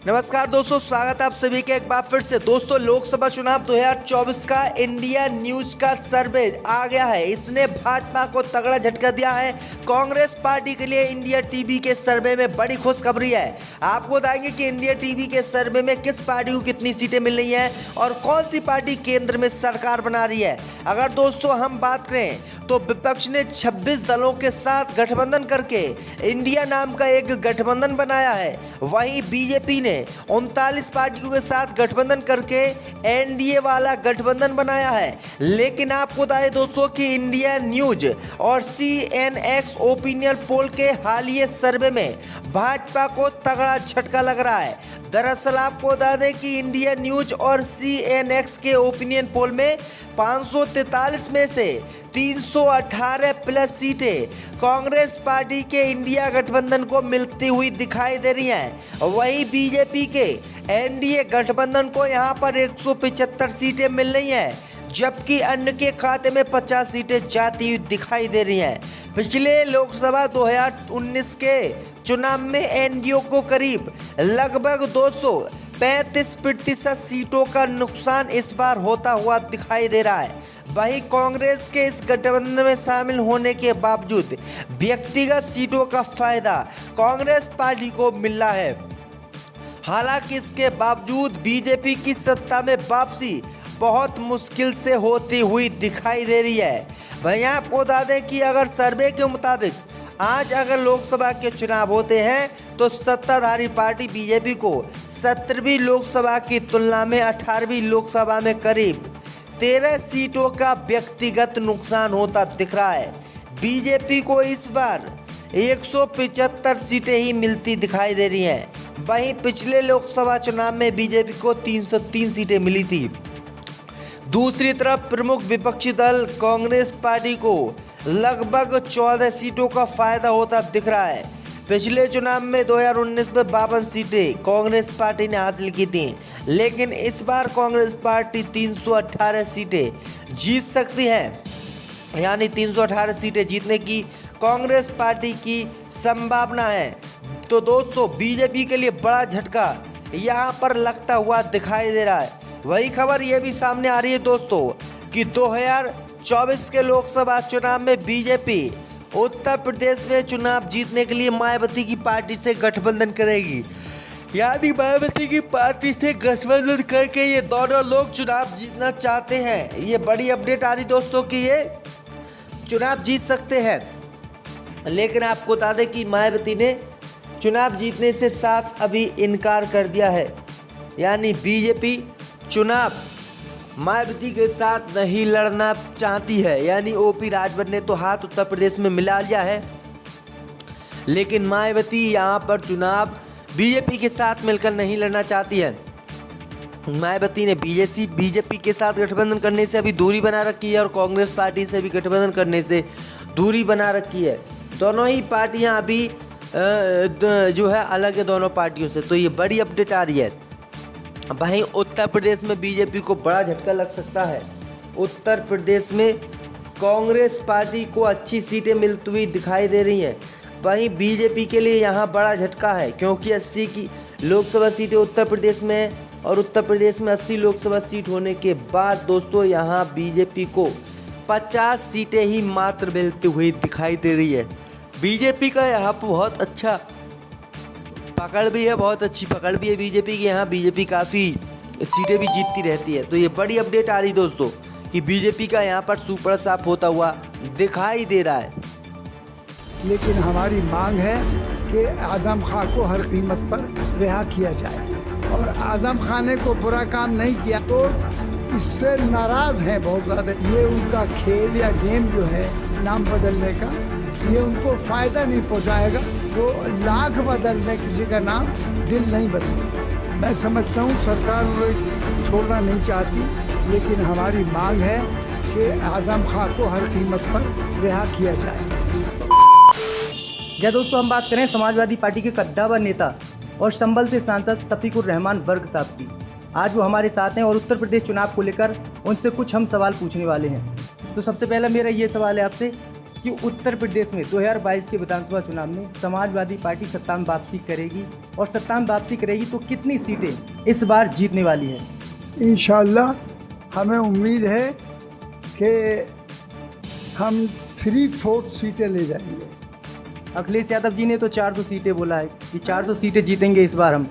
नमस्कार दोस्तों, स्वागत है आप सभी के एक बार फिर से। दोस्तों, लोकसभा चुनाव 2024 का इंडिया न्यूज का सर्वे आ गया है। इसने भाजपा को तगड़ा झटका दिया है। कांग्रेस पार्टी के लिए इंडिया टीवी के सर्वे में बड़ी खुशखबरी है। आपको बताएंगे कि इंडिया टीवी के सर्वे में किस पार्टी को कितनी सीटें मिल रही हैं और कौन सी पार्टी केंद्र में सरकार बना रही है। अगर दोस्तों हम बात करें तो विपक्ष ने 26 दलों के साथ गठबंधन करके इंडिया नाम का एक गठबंधन बनाया है। वहीं बीजेपी ने 39 पार्टियों के साथ गठबंधन करके एनडीए वाला गठबंधन बनाया है। लेकिन आपको बताएं दोस्तों कि इंडिया न्यूज और सीएनएक्स ओपिनियन पोल के हालिया सर्वे में भाजपा को तगड़ा झटका लग रहा है। दरअसल आपको बता दें कि इंडिया न्यूज और सीएनएक्स के ओपिनियन पोल में 543 में से 318 प्लस सीटें कांग्रेस पार्टी के इंडिया गठबंधन को मिलती हुई दिखाई दे रही हैं। वहीं बीजेपी के एनडीए गठबंधन को यहां पर 175 सीटें मिल रही हैं, जबकि अन्य के खाते में 50 सीटें जाती हुई दिखाई दे रही हैं। पिछले लोकसभा 2019 के चुनाव में एनडीए को करीब लगभग 235% सीटों का नुकसान इस बार होता हुआ दिखाई दे रहा है। वहीं कांग्रेस के इस गठबंधन में शामिल होने के बावजूद व्यक्तिगत सीटों का फायदा कांग्रेस पार्टी को मिल रहा है। हालांकि इसके बावजूद बीजेपी की सत्ता में वापसी बहुत मुश्किल से होती हुई दिखाई दे रही है। वहीं आपको बता दें कि अगर सर्वे के मुताबिक आज अगर लोकसभा के चुनाव होते हैं तो सत्ताधारी पार्टी बीजेपी को 17वीं लोकसभा की तुलना में 18वीं लोकसभा में करीब 13 सीटों का व्यक्तिगत नुकसान होता दिख रहा है। बीजेपी को इस बार 175 सीटें ही मिलती दिखाई दे रही हैं। वहीं पिछले लोकसभा चुनाव में बीजेपी को 303 सीटें मिली थी। दूसरी तरफ प्रमुख विपक्षी दल कांग्रेस पार्टी को लगभग 14 सीटों का फायदा होता दिख रहा है। पिछले चुनाव में 2019 में 52 सीटें कांग्रेस पार्टी ने हासिल की थी, लेकिन इस बार कांग्रेस पार्टी 318 सीटें जीत सकती है। यानी 318 सीटें जीतने की कांग्रेस पार्टी की संभावना है। तो दोस्तों, बीजेपी के लिए बड़ा झटका यहाँ पर लगता हुआ दिखाई दे रहा है। वही खबर ये भी सामने आ रही है दोस्तों कि 2024 के लोकसभा चुनाव में बीजेपी उत्तर प्रदेश में चुनाव जीतने के लिए मायावती की पार्टी से गठबंधन करेगी। यानी मायावती की पार्टी से गठबंधन करके ये दोनों लोग चुनाव जीतना चाहते हैं। ये बड़ी अपडेट आ रही दोस्तों कि ये चुनाव जीत सकते हैं। लेकिन आपको बता दें कि मायावती ने चुनाव जीतने से साफ अभी इनकार कर दिया है। यानी बीजेपी चुनाव मायावती के साथ नहीं लड़ना चाहती है। यानी ओपी राजभर ने तो हाथ उत्तर प्रदेश में मिला लिया है, लेकिन मायावती यहाँ पर चुनाव बीजेपी के साथ मिलकर नहीं लड़ना चाहती है। मायावती ने बीजेपी के साथ गठबंधन करने से अभी दूरी बना रखी है और कांग्रेस पार्टी से भी गठबंधन करने से दूरी बना रखी है। दोनों ही पार्टियां अभी जो है अलग है दोनों पार्टियों से। तो ये बड़ी अपडेट आ रही है। वहीं उत्तर प्रदेश में बीजेपी को बड़ा झटका लग सकता है। उत्तर प्रदेश में कांग्रेस पार्टी को अच्छी सीटें मिलती हुई दिखाई दे रही हैं। वहीं बीजेपी के लिए यहां बड़ा झटका है, क्योंकि 80 की लोकसभा सीटें उत्तर प्रदेश में है और उत्तर प्रदेश में 80 लोकसभा सीट होने के बाद दोस्तों यहां बीजेपी को 50 सीटें ही मात्र मिलती हुई दिखाई दे रही है। बीजेपी का यहाँ पर बहुत अच्छा पकड़ भी है, बहुत अच्छी पकड़ भी है बीजेपी की। यहाँ बीजेपी काफ़ी सीटें भी जीतती रहती है। तो ये बड़ी अपडेट आ रही दोस्तों कि बीजेपी का यहाँ पर सुपर साफ होता हुआ दिखाई दे रहा है। लेकिन हमारी मांग है कि आजम खां को हर कीमत पर रिहा किया जाए, और आजम खां ने को बुरा काम नहीं किया तो इससे नाराज़ हैं बहुत ज़्यादा। ये उनका खेल या गेम जो है नाम बदलने का, ये उनको फ़ायदा नहीं पहुंचाएगा। वो लाख बदल दें, किसी का नाम दिल नहीं बदले। मैं समझता हूँ सरकार उन्हें छोड़ना नहीं चाहती, लेकिन हमारी मांग है कि आजम खां को हर कीमत पर रिहा किया जाए। दोस्तों, हम बात करें समाजवादी पार्टी के कद्दावर नेता और संभल से सांसद शफीकुर रहमान वर्ग साहब की। आज वो हमारे साथ हैं और उत्तर प्रदेश चुनाव को लेकर उनसे कुछ हम सवाल पूछने वाले हैं। तो सबसे पहला मेरा ये सवाल है आपसे कि उत्तर प्रदेश में 2022 के विधानसभा चुनाव में समाजवादी पार्टी सत्ता में वापसी करेगी, और सत्ता में वापसी करेगी तो कितनी सीटें इस बार जीतने वाली है? इंशाल्लाह हमें उम्मीद है कि हम 3/4 सीटें ले जाएंगे। अखिलेश यादव जी ने तो 400 सीटें बोला है कि 400 सीटें जीतेंगे इस बार हम।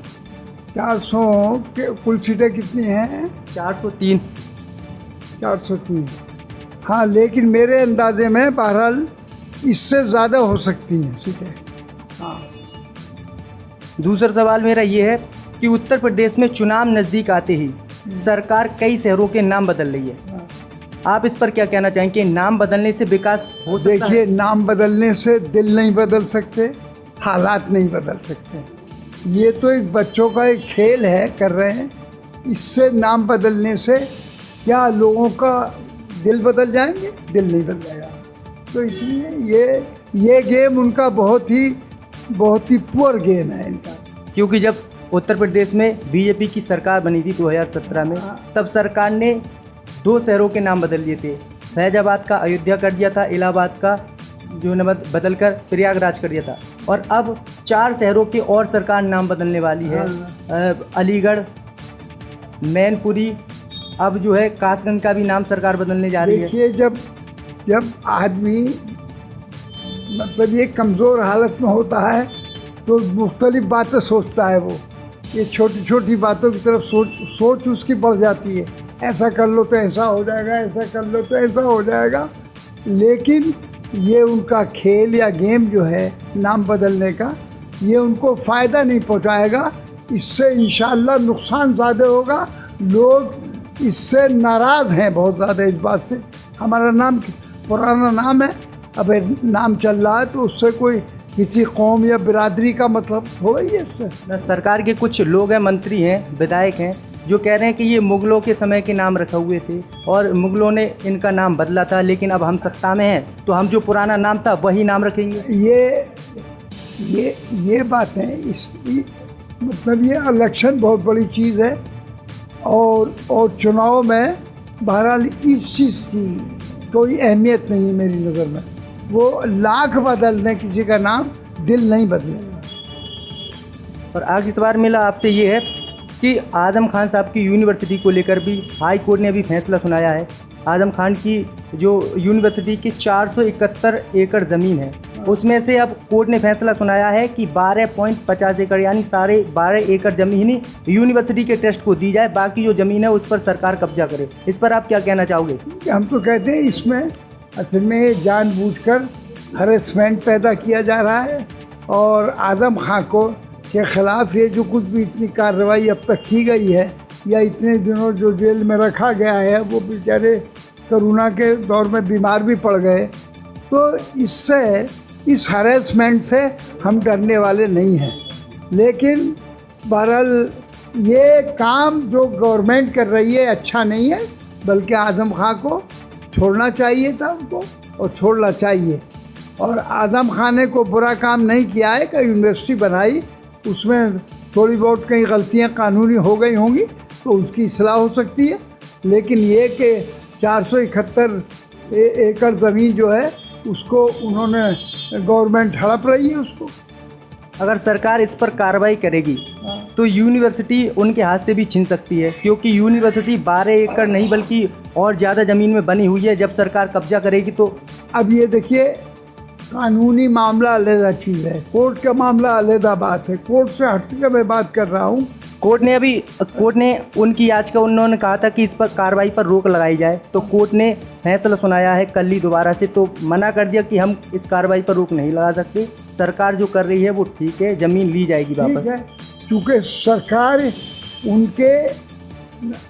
400 के कुल सीटें कितनी हैं? 403। 403। हाँ, लेकिन मेरे अंदाजे में बहरहाल इससे ज़्यादा हो सकती हैं सीटें। हाँ। दूसरा सवाल मेरा ये है कि उत्तर प्रदेश में चुनाव नज़दीक आते ही सरकार कई शहरों के नाम बदल रही है, आप इस पर क्या कहना चाहेंगे? नाम बदलने से विकास हो सकता है? देखिए, नाम बदलने से दिल नहीं बदल सकते, हालात नहीं बदल सकते। ये तो एक बच्चों का एक खेल है, कर रहे हैं। इससे नाम बदलने से क्या लोगों का दिल बदल जाएंगे? दिल नहीं बदलेगा। तो इसलिए ये गेम उनका बहुत ही पुअर गेम है इनका। क्योंकि जब उत्तर प्रदेश में बीजेपी की सरकार बनी थी 2017 में, तब सरकार ने 2 शहरों के नाम बदल दिए थे। फैजाबाद का अयोध्या कर दिया था, इलाहाबाद का जो नाम बदलकर प्रयागराज कर दिया था, और अब 4 शहरों के और सरकार नाम बदलने वाली है। अलीगढ़, मैनपुरी, अब जो है कासगंज का भी नाम सरकार बदलने जा रही है। देखिए, जब आदमी मतलब ये कमज़ोर हालत में होता है तो मुख्तलिफ बातें सोचता है। वो ये छोटी छोटी बातों की तरफ सोच उसकी बढ़ जाती है। ऐसा कर लो तो ऐसा हो जाएगा, ऐसा कर लो तो ऐसा हो जाएगा। लेकिन ये उनका खेल या गेम जो है नाम बदलने का, ये उनको फ़ायदा नहीं पहुंचाएगा। इससे इंशाअल्लाह नुकसान ज़्यादा होगा। लोग इससे नाराज़ हैं बहुत ज़्यादा इस बात से। हमारा नाम पुराना नाम है, अब नाम चल रहा है तो उससे कोई किसी कौम या बिरादरी का मतलब हो ही है इससे। सरकार के कुछ लोग हैं, मंत्री हैं, विधायक हैं, जो कह रहे हैं कि ये मुग़लों के समय के नाम रखे हुए थे और मुग़लों ने इनका नाम बदला था, लेकिन अब हम सत्ता में हैं तो हम जो पुराना नाम था वही नाम रखेंगे। ये बात है। मतलब ये इलेक्शन बहुत बड़ी चीज़ है, और चुनाव में बहरहाल इस चीज़ की कोई अहमियत नहीं है मेरी नज़र में। वो लाख बदल दें, किसी का नाम दिल नहीं बदलेगा। और आखिरी सवाल मेरा आपसे ये है कि आज़म खान साहब की यूनिवर्सिटी को लेकर भी हाई कोर्ट ने अभी फैसला सुनाया है। आज़म खान की जो यूनिवर्सिटी की 471 एकड़ ज़मीन है, उसमें से अब कोर्ट ने फैसला सुनाया है कि 12.50 एकड़ यानी 12.5 एकड़ ज़मीन ही यूनिवर्सिटी के ट्रस्ट को दी जाए, बाकी जो ज़मीन है उस पर सरकार कब्जा करे। इस पर आप क्या कहना चाहोगे? हम तो कहते हैं इसमें असल में जानबूझकर हरेसमेंट पैदा किया जा रहा है, और आज़म खान के ख़िलाफ़ ये जो कुछ भी इतनी कार्रवाई अब तक की गई है, या इतने दिनों जो जेल में रखा गया है, वो बेचारे कोरोना के दौर में बीमार भी पड़ गए। तो इससे, इस हरेसमेंट से हम डरने वाले नहीं हैं। लेकिन बहरहाल ये काम जो गवर्नमेंट कर रही है अच्छा नहीं है, बल्कि आज़म खान को छोड़ना चाहिए था उनको, और छोड़ना चाहिए। और आज़म खान ने को बुरा काम नहीं किया है कि यूनिवर्सिटी बनाई, उसमें थोड़ी बहुत कई गलतियां कानूनी हो गई होंगी तो उसकी इस्लाह हो सकती है। लेकिन ये कि 471 एकड़ ज़मीन जो है उसको उन्होंने गवर्नमेंट हड़प रही है उसको। अगर सरकार इस पर कार्रवाई करेगी तो यूनिवर्सिटी उनके हाथ से भी छीन सकती है, क्योंकि यूनिवर्सिटी 12 एकड़ नहीं बल्कि और ज़्यादा ज़मीन में बनी हुई है। जब सरकार कब्जा करेगी तो अब ये देखिए, कानूनी मामला अलग चीज़ है, कोर्ट का मामला अलग बात है। कोर्ट से हटकर मैं बात कर रहा हूँ। कोर्ट ने उनकी याचिका, उन्होंने कहा था कि इस पर कार्रवाई पर रोक लगाई जाए, तो कोर्ट ने फैसला सुनाया है कल ही दोबारा से, तो मना कर दिया कि हम इस कार्रवाई पर रोक नहीं लगा सकते। सरकार जो कर रही है वो ठीक है, ज़मीन ली जाएगी वापस। क्योंकि सरकार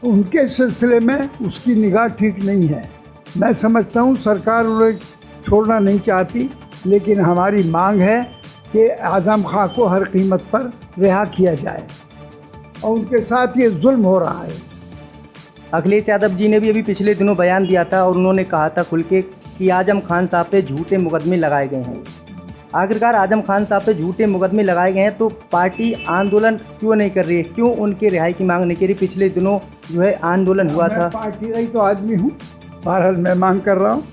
उनके सिलसिले में उसकी निगाह ठीक नहीं है। मैं समझता हूँ सरकार उन्हें छोड़ना नहीं चाहती, लेकिन हमारी मांग है कि आज़म खान को हर कीमत पर रिहा किया जाए, और उनके साथ ये जुल्म हो रहा है। अखिलेश यादव जी ने भी अभी पिछले दिनों बयान दिया था और उन्होंने कहा था खुल के कि आज़म खान साहब पे झूठे मुकदमे लगाए गए हैं। आखिरकार आज़म खान साहब पे झूठे मुकदमे लगाए गए हैं तो पार्टी आंदोलन क्यों नहीं कर रही है? क्यों उनके रिहाई की मांग नहीं कर रही? पिछले दिनों जो है आंदोलन हुआ था। पार्टी रही तो आदमी हूँ, बहरहाल मैं मांग कर रहा हूँ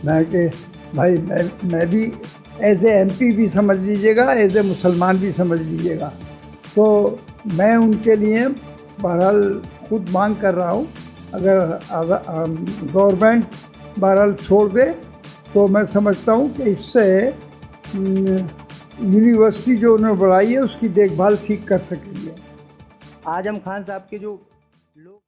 मैं कि भाई मैं भी एज ए MP भी समझ लीजिएगा, एज ए मुसलमान भी समझ लीजिएगा। तो मैं उनके लिए बहरहाल खुद मांग कर रहा हूँ, अगर गवर्नमेंट बहरहाल छोड़ दे तो मैं समझता हूँ कि इससे यूनिवर्सिटी जो उन्होंने बढ़ाई है उसकी देखभाल ठीक कर सकेंगे। आजम खान साहब के जो लोग